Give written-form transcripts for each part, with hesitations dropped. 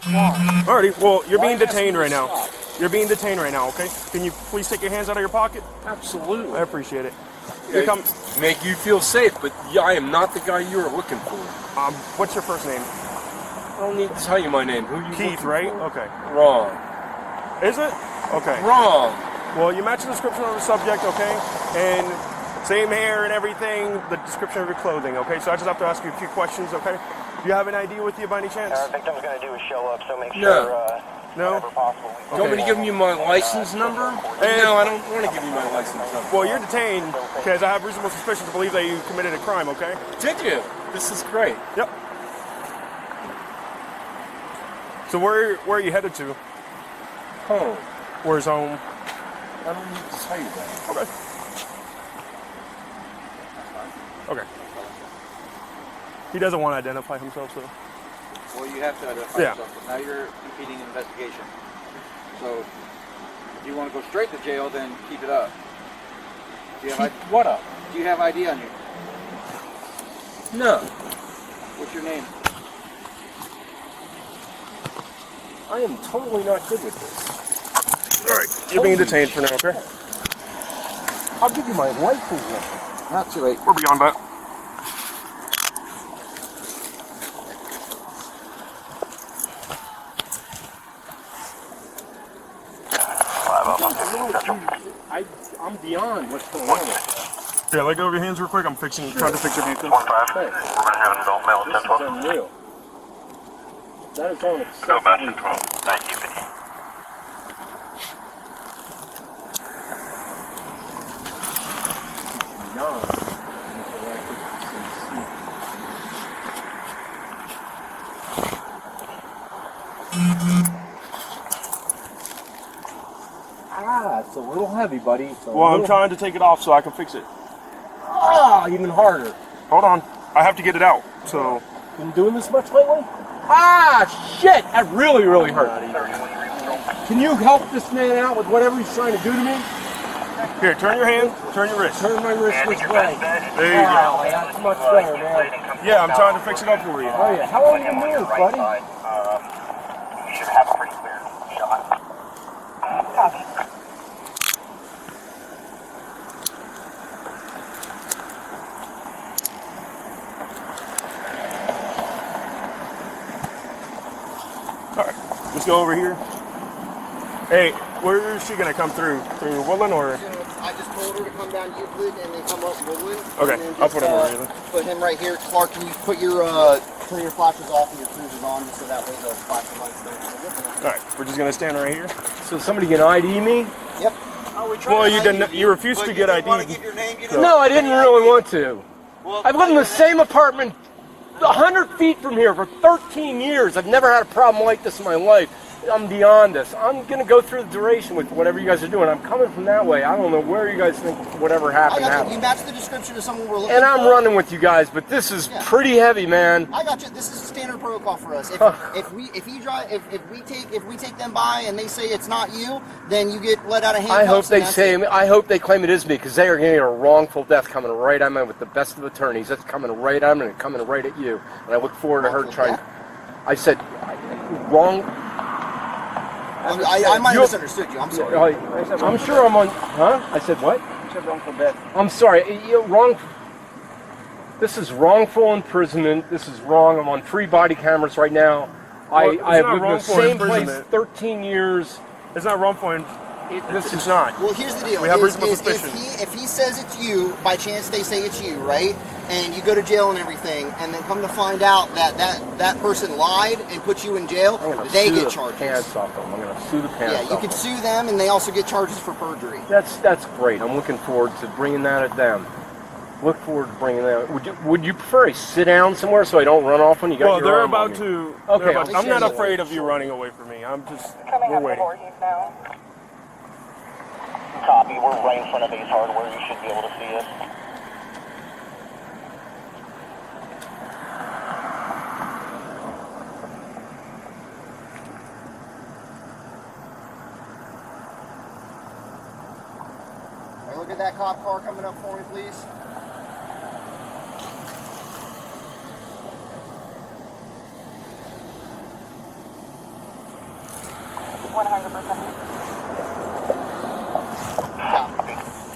Alrighty, well, you're being detained right now. You're being detained right now, okay? Can you please take your hands out of your pocket? Absolutely. I appreciate it. Make you feel safe, but I am not the guy you are looking for. What's your first name? I don't need to tell you my name. Who you Keith, right? For? Okay. Wrong. Is it? Okay. Wrong. Well, you match the description of the subject, okay? And same hair and everything, the description of your clothing, okay? So I just have to ask you a few questions, okay? Do you have an ID with you by any chance? Our victim's going to do is show up, so make sure whenever possible. Do you want me to give you my license number? No, I don't want to give you my license number. Well, you're detained because I have reasonable suspicion to believe that you committed a crime, okay? Did you? This is great. Yep. So where are you headed to? Home. Where's home? I don't need to tell you that. Okay. Okay. He doesn't want to identify himself, so. Well, you have to identify yourself. Now you're impeding an investigation. So, if you want to go straight to jail, then keep it up. Do you have what up? Do you have ID on you? No. What's your name? I am totally not good with this. Alright, you're being detained for now, okay? I'll give you my license number. Not too late. We're beyond that. I'm beyond what's going on. Yeah, let go of your hands real quick. I'm trying to fix your handcuffs. 1-5. We're going to have an adult male at 10-12. This is unreal. That is unacceptable. Go back to 12. Thank you, Vinny. It's a little heavy, buddy. Well, I'm trying to take it off so I can fix it. Ah, even harder. Hold on. I have to get it out, so. Been doing this much lately? Ah, shit! That really, really hurt. Can you help this man out with whatever he's trying to do to me? Here, turn your hand, turn your wrist. Turn my wrist this way. There you go. That's much better, man. Yeah, I'm trying to fix it up for you. Oh, yeah. How old are you, buddy? You should have a pretty clear shot. Copy. Alright, let's go over here. Hey, where is she going to come through? Through Woodland or? I just told her to come down Euclid and then come up Woodland. Okay, I'll put him right here. Put him right here. Clark, can you put your turn your flashes off and your cruisers on so that way the flashing lights don't. Alright, we're just going to stand right here. So somebody can ID me? Yep. Well, you refused to get ID. No, I didn't really want to. I've lived in the same apartment 100 feet from here for 13 years. I've never had a problem like this in my life. I'm beyond this. I'm going to go through the duration with whatever you guys are doing. I'm coming from that way. I don't know where you guys think whatever happened. You match the description of someone we're looking and for. I'm running with you guys, but this is pretty heavy, man. I got you. This is a standard protocol for us. If we take them by and they say it's not you, then you get let out of handcuffs. I hope they claim it is me, because they are getting a wrongful death coming right at me with the best of attorneys. That's coming right at me and coming right at you. And I look forward to her trying. I said wrong. I might have misunderstood you. I'm sorry. I'm sure I'm on. Huh? I said what? You said wrongful death. I'm sorry. Wrong. This is wrongful imprisonment. This is wrong. I'm on 3 body cameras right now. Well, I have lived in the same place 13 years. It's not wrongful. This is not. Well, here's the deal. We have reasonable suspicion. If he says it's you, by chance they say it's you, right? And you go to jail and everything, and then come to find out that person lied and put you in jail, they get charges. Pants off them. I'm going to sue the pants off you can sue them, and they also get charges for perjury. That's great. I'm looking forward to bringing that at them. Look forward to bringing that. Would you prefer I sit down somewhere so I don't run off when you got well, your they're arm about on to. Okay. They're about, I'm not afraid of you running away from me. I'm just. We're waiting. Copy. We're right in front of Ace Hardware. You should be able to see us. Look at that cop car coming up for me, please.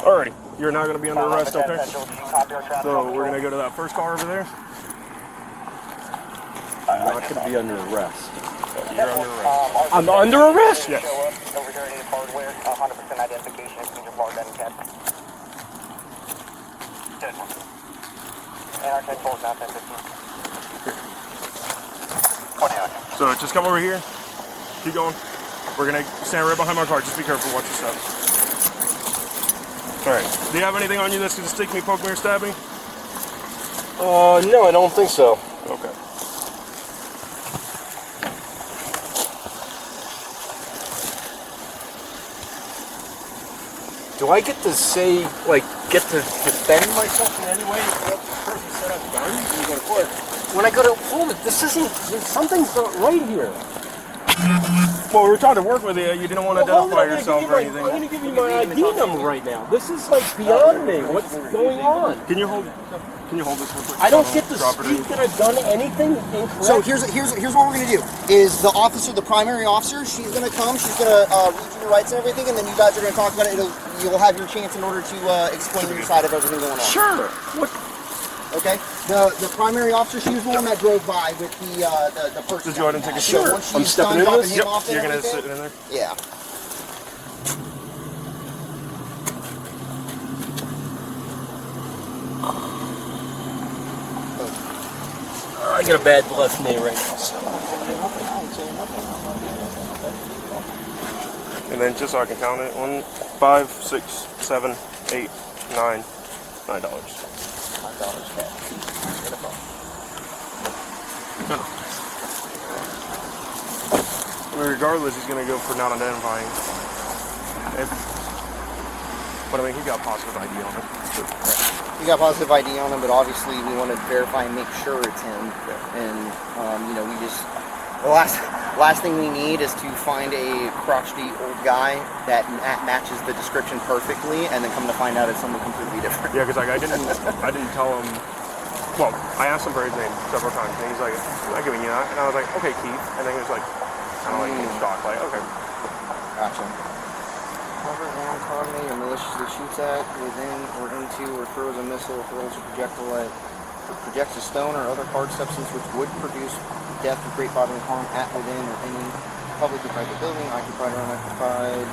Alrighty, you're now going to be under arrest, okay? So we're going to go to that first car over there. I'm not going to be under arrest. You're under arrest. I'm under arrest? Yes. Over here at hardware, 100% identification, exclusion bar gun cap. Good. And our 10 is now 10-15. So just come over here. Keep going. We're going to stand right behind my car. Just be careful. Watch your steps. Alright. Do you have anything on you that's going to stick me, poke me, or stab me? No, I don't think so. Okay. Do I get to say, like, get to defend myself in any way? What this person said I've done? You go to court. When I go to, hold it, this isn't, something's not right here. Well, we were trying to work with you. You didn't want to identify yourself or anything. I'm going to give you my ID number right now. This is, like, beyond me. What's going on? Can you hold this real quick? I don't get to speak that I've done anything incorrect. So here's what we're gonna do. Is the officer, the primary officer, she's gonna come. She's gonna read you your rights and everything, and then you guys are gonna talk about it. You'll have your chance in order to explain your side of everything going on. Sure. What? Okay. The primary officer, she was the one that drove by with the person. Just go ahead and take a So shot. once I'm she's stepping done in dropping this? him Yep. off and You're going to everything- sit in there? Yeah. I got a bad left knee right now. And then just so I can count it, 1, 5, 6, 7, 8, 9, $9. Regardless, he's going to go for not identifying. But I mean, he got positive ID on him. We got positive ID on him, but obviously we want to verify and make sure it's him. And we just the last thing we need is to find a crotchety old guy that matches the description perfectly, and then come to find out it's someone completely different. Yeah, because like I didn't tell him. Well, I asked him for his name several times, and he's like, "I'm not giving you that." And I was like, "Okay, Keith." And then he was like, kind of like in shock, like, "Okay." Gotcha. Cover and coordinate or maliciously shoots at, within, or into, or throws a missile, hurls a projectile at, or projects a stone or other hard substance which would produce death or great bodily harm at, within, or any public or private building, occupied or unoccupied.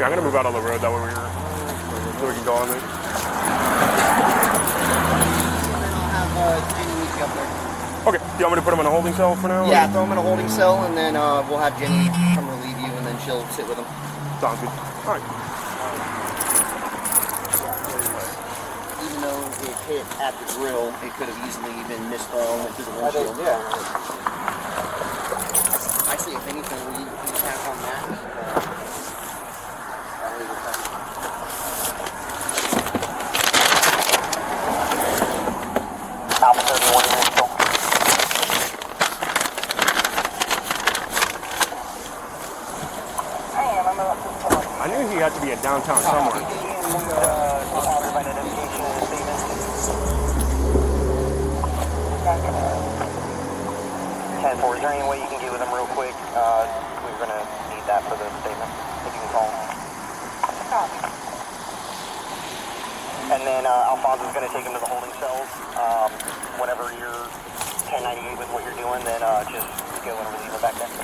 Yeah, I'm gonna move out on the road. That way so we can go on there. And then I'll have Jenny meet you up there. Okay. Do you want me to put him in a holding cell for now? Yeah, throw him in a holding cell, and then we'll have Jenny come relieve you, and then she'll sit with him. Sounds good. All right. Even though it hit at the grill, it could have easily been misthrown into the windshield. Yeah. I see, if anything, we tap on that. Alpha 31 in Nashville. I knew he had to be at downtown somewhere. Is there any way you can get with him real quick? We're going to need that for the statement, if you can call him. And then Alfonso's going to take him to the holding cells. Whenever you're 1098 with what you're doing, then just go and relieve him back there.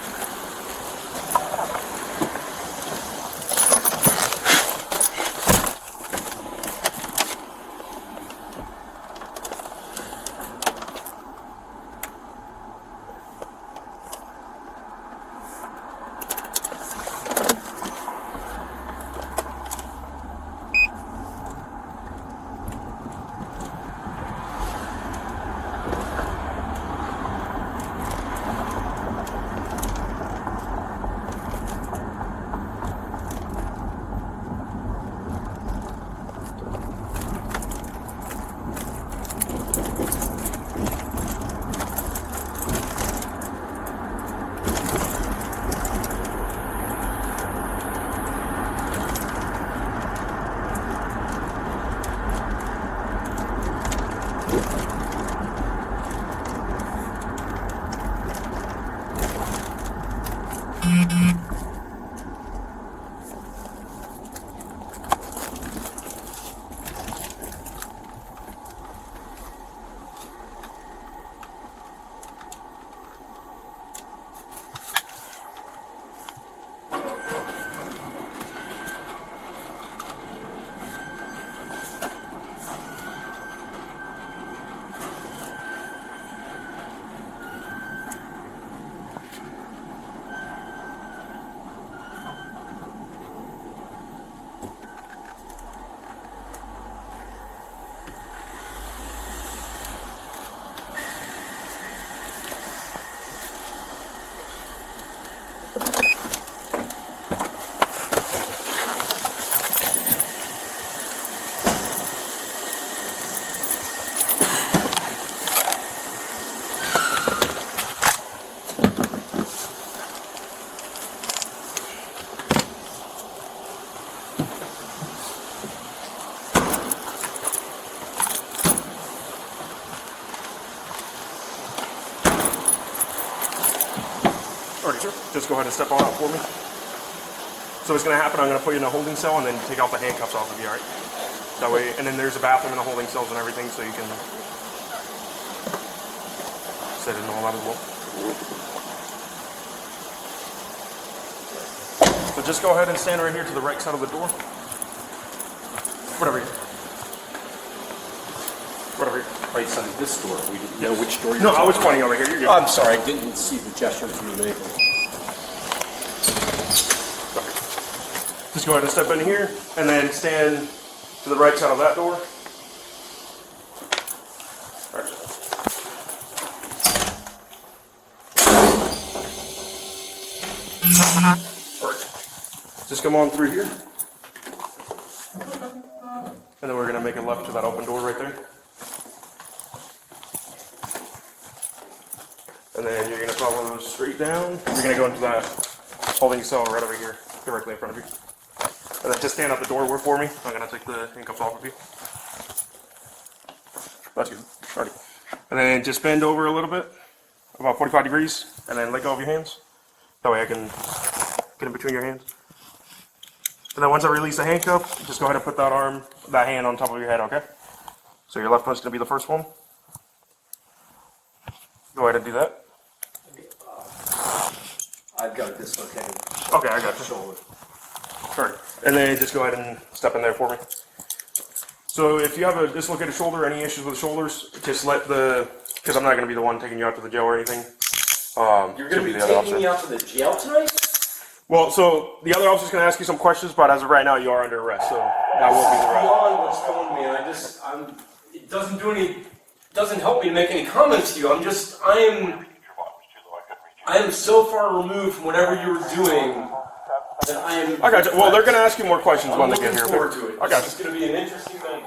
Alrighty, sir. Just go ahead and step on out for me. So what's going to happen, I'm going to put you in a holding cell and then take out the handcuffs off of you, alright? That way, and then there's a bathroom and the holding cells and everything, so you can sit in all that as well. So just go ahead and stand right here to the right side of the door. Whatever you. Whatever you. Right side of this door. We didn't know which door you're No, I was pointing over here. You're good. I'm sorry, I didn't see the gesture from you making. Just go ahead and step in here, and then stand to the right side of that door. Alright. Just come on through here. And then we're going to make a left to that open door right there. And then you're going to follow straight down. You're going to go into that holding cell right over here, directly in front of you. And then just stand at the door for me. I'm going to take the handcuffs off of you. That's good. Alrighty. And then just bend over a little bit, about 45 degrees, and then let go of your hands. That way I can get in between your hands. And then once I release the handcuff, just go ahead and put that hand on top of your head, okay? So your left one's going to be the first one. Go ahead and do that. I've got it dislocated. Okay, I got you. Alright. And then just go ahead and step in there for me. So if you have a dislocated shoulder, any issues with the shoulders, just let because I'm not going to be the one taking you out to the jail or anything. You're going to be taking me out to the jail tonight? Well, so the other officer's going to ask you some questions, but as of right now, you are under arrest, so that will be the arrest. Beyond what's going on, it doesn't help me to make any comments to you. I am so far removed from whatever you were doing that I am. I got you. Well, they're going to ask you more questions when they get here. I'm looking forward to it. I got you. It's going to be an interesting night.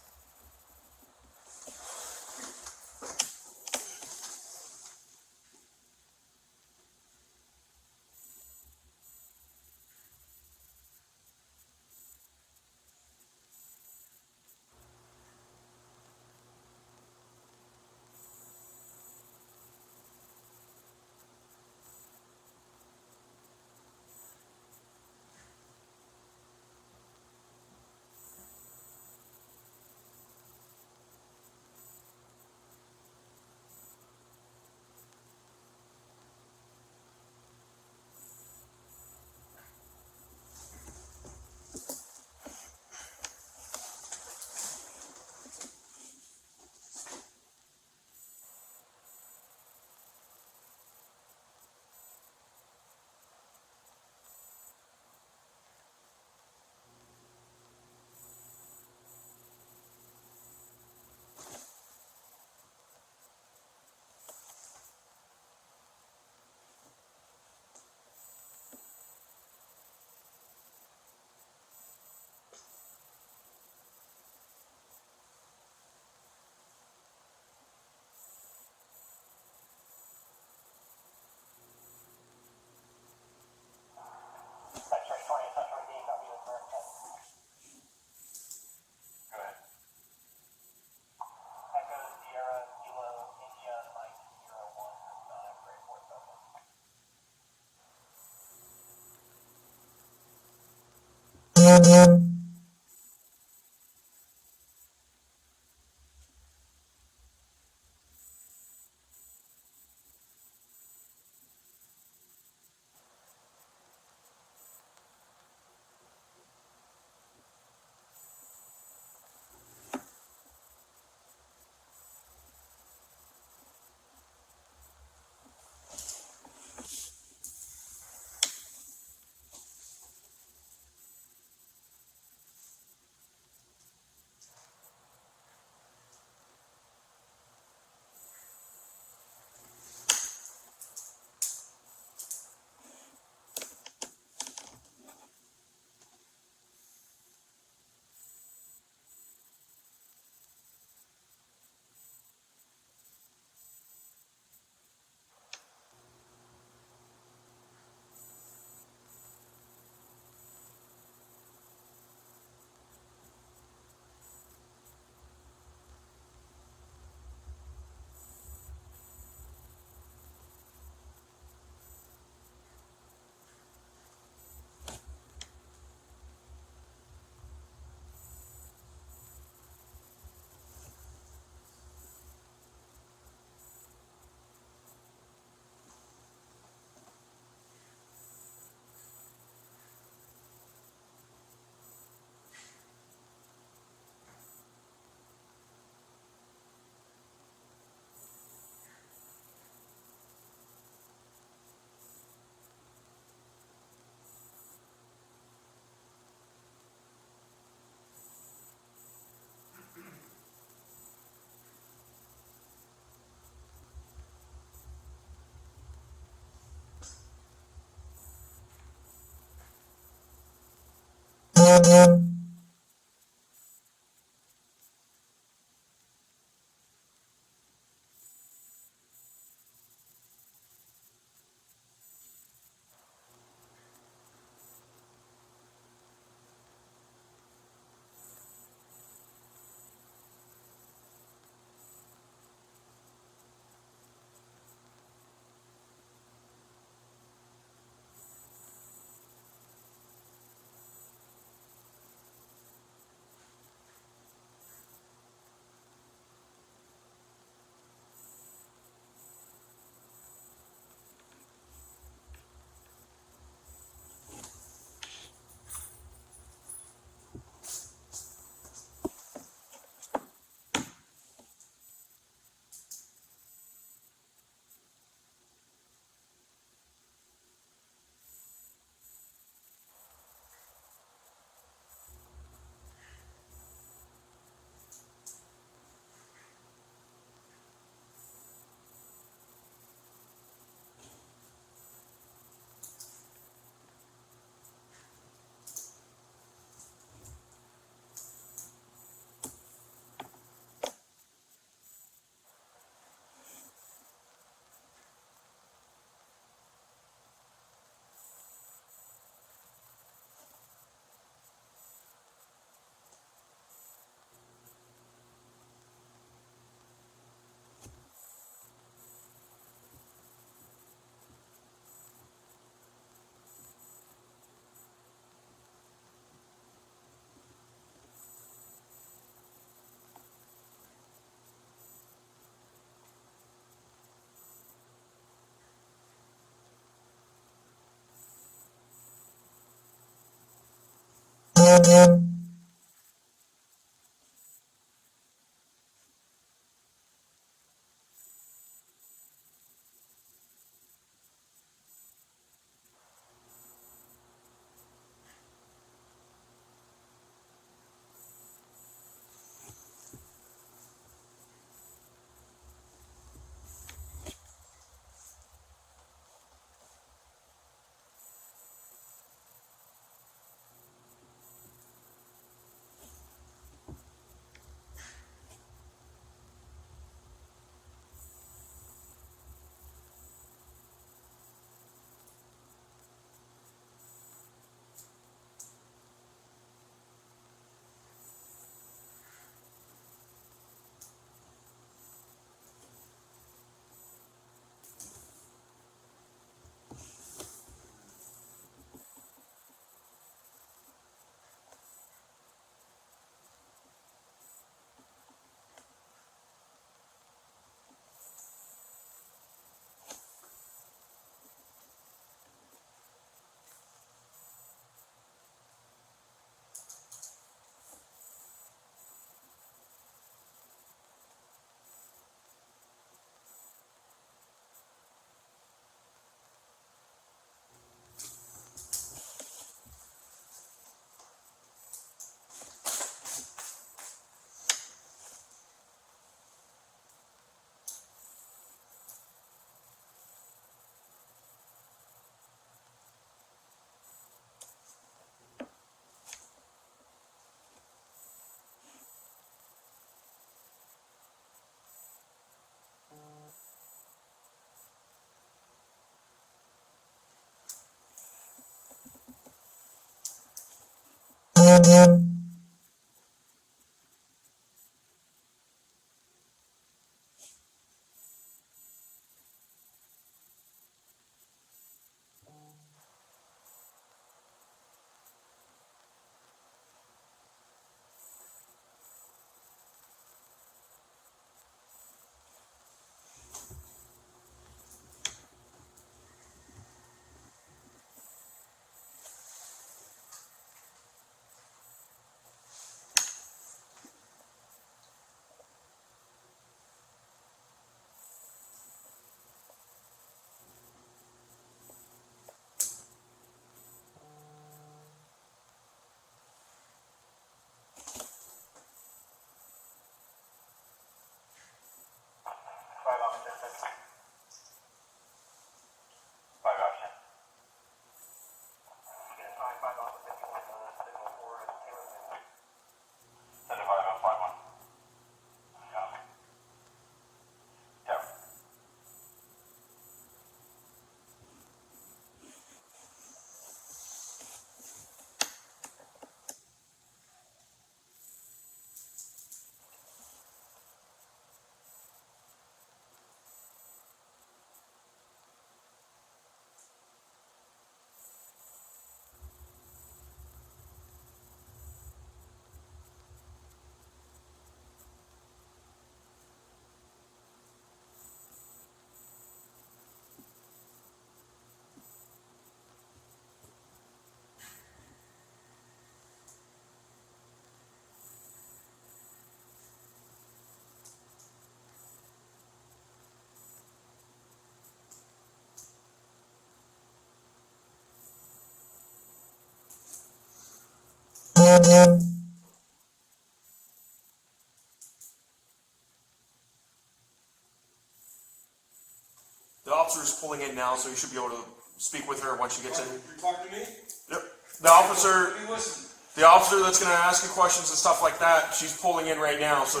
The officer's pulling in now, so you should be able to speak with her once she gets in. You talking to me? Yep. The officer, Let me listen. the officer that's going to ask you questions and stuff like that, she's pulling in right now, so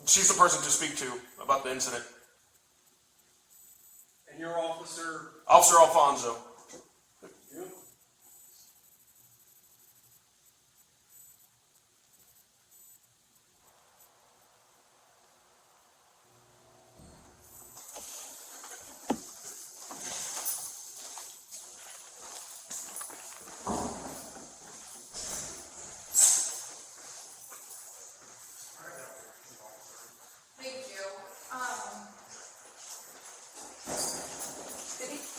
she's the person to speak to about the incident. And your officer, Officer Alfonso. you? Thank you.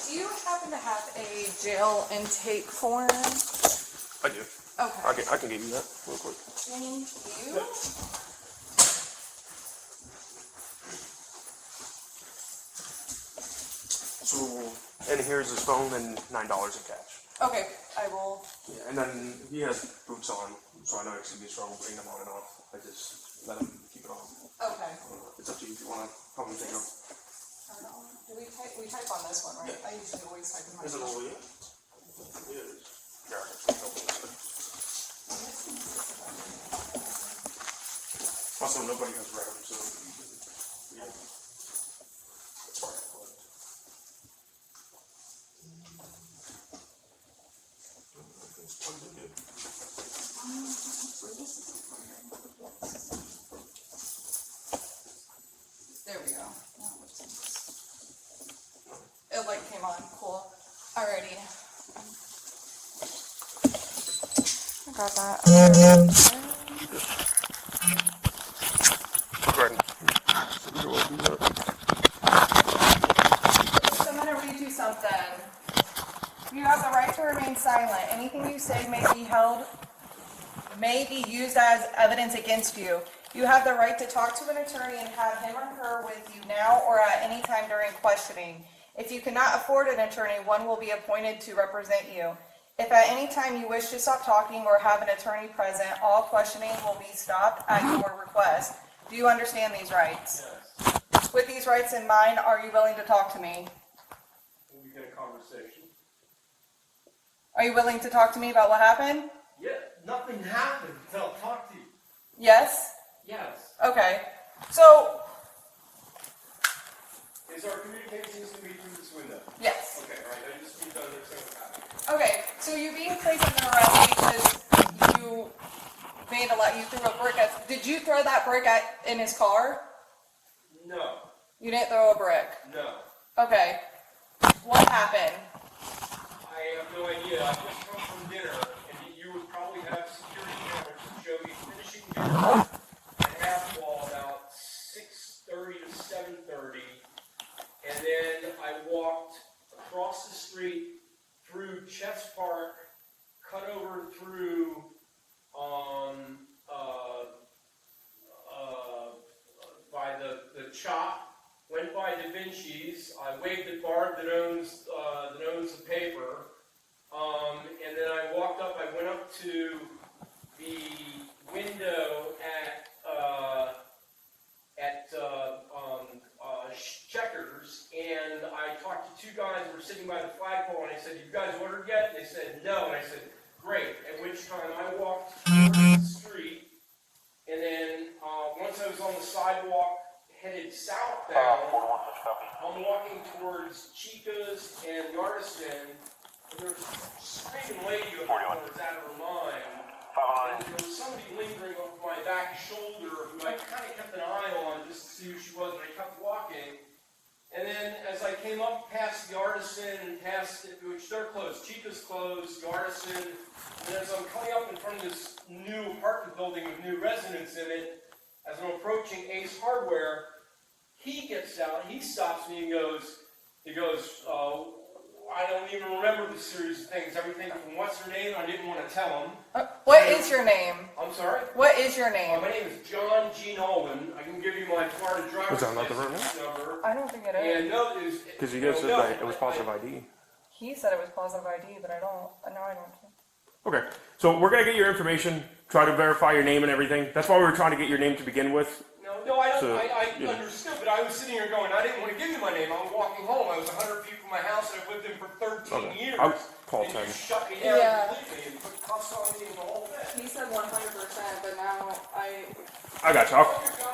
Do you happen to have a jail intake form? I do. Okay. I can give you that real quick. Thank you. So, and here's his phone and $9 in cash. Okay, I will. Yeah, and then he has boots on, so I know it's gonna be struggle putting them on and off. I just let him keep it on. Okay. It's up to you if you want to help him take it off. Do we type on this one, right? Yeah. I usually always type in my Is it phone. all yeah? Yeah, it is. Yeah, I can help him. Also, nobody has round, so yeah. That's fine. There we go. It like came on. Cool. Alrighty. I got that. So I'm gonna read you something. You have the right to remain silent. Anything you say may be used as evidence against you. You have the right to talk to an attorney and have him or her with you now or at any time during questioning. If you cannot afford an attorney, one will be appointed to represent you. If at any time you wish to stop talking or have an attorney present, all questioning will be stopped at your request. Do you understand these rights? Yes. With these rights in mind, are you willing to talk to me? We get a conversation. Are you willing to talk to me about what happened? Yeah, nothing happened until I talked to you. Yes? Yes. Okay. So, Is our communications going to be through this window? yes. Okay, all right. I just need to understand what happened. Okay, so you're being placed under arrest because you made a lot. You threw a brick at. Did you throw that brick in his car? No. You didn't throw a brick. No. Okay. What happened? I have no idea. I just come from dinner, and you would probably have security cameras to show me finishing dinner at half wall about 6:30 to 7:30, and then I walked across the street through Chess Park, cut over through by the Chop, went by Da Vinci's. I waved at Barb that owns the paper, and then I walked up. I went up to the window at Checkers, and I talked to two guys who were sitting by the flagpole, and I said, "You guys ordered yet?" They said, "No," and I said, "Great." At which time I walked towards the street, and then once I was on the sidewalk, headed southbound, I'm walking towards Chica's and the Artisan, and there's a screaming lady who was out of her mind. And there was somebody lingering over my back shoulder who I kind of kept an eye on just to see who she was, and I kept walking. And then as I came up past the Artisan and past it, which they're closed, Chica's closed, the Artisan, and as I'm coming up in front of this new apartment building with new residents in it, as I'm approaching Ace Hardware, he gets out, he stops me and goes, I don't even remember the series of things, everything from what's her name, I didn't want to tell him. What is your name? I'm sorry? What is your name? My name is John G. Nolan. I can give you my Florida driver's license number. I don't think it is. And no, it is. Because you guys said that it was positive ID. He said it was positive ID, but I don't. No, I don't. Okay, so we're gonna get your information, try to verify your name and everything. That's why we were trying to get your name to begin with. No, I don't. So, I yeah. understood, but I was sitting here going, I didn't want to give you my name. I was walking home. I was 100 feet from my house, and I've lived in for 13 years. I'll call and 10. you shut me down Yeah. completely and put cuffs on me and the whole thing. He said 100%, but now I got you. You're